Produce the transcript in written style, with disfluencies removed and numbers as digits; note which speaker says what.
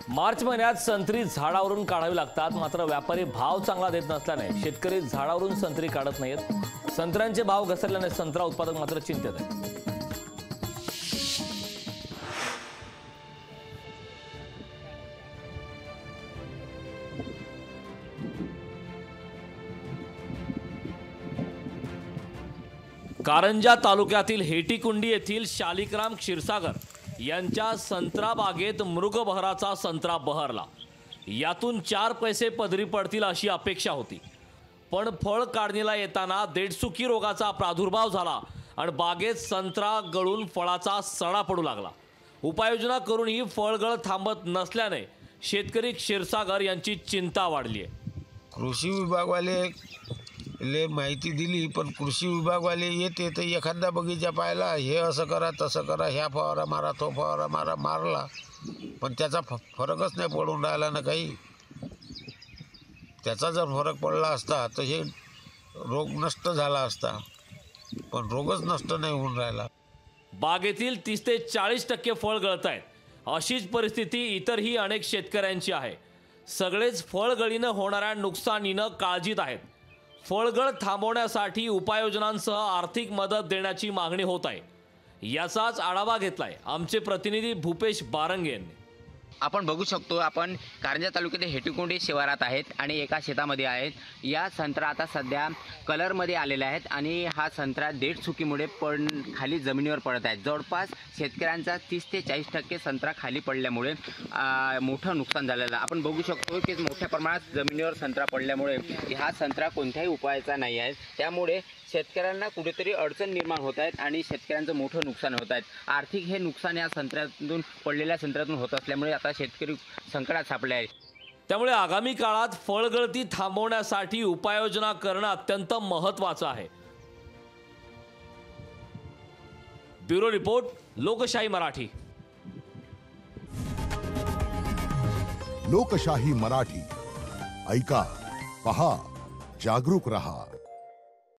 Speaker 1: मार्च महिन्यात संत्री झाडावरून काढावी लागतात, मात्र व्यापारी भाव चांगला देत नसल्याने शेतकरी झाडावरून संत्री काढत नाहीत। संत्र्यांचे भाव घसरल्याने संत्रा उत्पादक मात्र चिंतेत आहेत। कारंजा तालुक्यातील हेटीकुंडी येथील शालिग्राम क्षीरसागर यांच्या संत्रा बागेत मृगबहराचा संत्रा बहरला। यातून 4 पैसे पदरी पडतील अशी अपेक्षा होती, पण फळ काढणीला येताना देडसुकी रोगाचा प्रादुर्भाव झाला आणि बागेत संत्रा गळून फळाचा सडा पडू लागला। उपाययोजना करूनही फळगळ थांबत नसल्याने शेतकरी क्षीरसागर यांची चिंता वाढली आहे।
Speaker 2: कृषी विभागवाले ले माहिती दिली, पण कृषी विभागवाले येते तर एखादा बगीचा पाहिला, हे असं करा तसं करा, ह्या फवारा मारा तो फवारा मारा, मारला, पण त्याचा फरकच नाही पडून राहिला ना काही। त्याचा जर फरक पडला असता तर हे रोग नष्ट झाला असता, पण रोगच नष्ट नाही होऊन राहिला।
Speaker 1: बागेतील 30 ते 40% फळ गळत आहेत। अशीच परिस्थिती इतरही अनेक शेतकऱ्यांची आहे। सगळेच फळगळीनं होणाऱ्या नुकसानीनं काळजीत आहेत। फळगळ थांबवण्यासाठी उपाययोजनांसह आर्थिक मदत देण्याची मागणी होत आहे। याचाच आढावा घेतलाय आमचे प्रतिनिधी भूपेश बारंगे यांनी।
Speaker 3: आपण बघू शकतो, आपण कारंजा तालुक्यातील हेटीकुंडी शिवारात आहेत आणि एका शेतामध्ये आहेत। या संत्रा आता सध्या कलरमध्ये आलेले आहेत आणि हा संत्रा देडचुकीमुळे खाली जमिनीवर पडत आहे। जवळपास शेतकऱ्यांचा 30 ते 40% संत्रा खाली पडल्यामुळे मोठं नुकसान झालेलं आहे। आपण बघू शकतो की मोठ्या प्रमाणात जमिनीवर संत्रा पडल्यामुळे हा संत्रा कोणत्याही उपायाचा नाही आहे। त्यामुळे शेतकऱ्यांना कुठेतरी अडचण निर्माण होत आहेत आणि शेतकऱ्यांचं मोठं नुकसान होत आहे। आर्थिक हे नुकसान या संत्र्यातून पडलेल्या संत्र्यातून होत असल्यामुळे आता शेतकरी संकटात सापडले आहेत।
Speaker 1: त्यामुळे आगामी काळात फळगळती थांबवण्यासाठी उपाययोजना करणं अत्यंत महत्त्वाचं आहे। ब्युरो रिपोर्ट, लोकशाही मराठी।
Speaker 4: लोकशाही मराठी, ऐका, पहा, जागरूक रहा।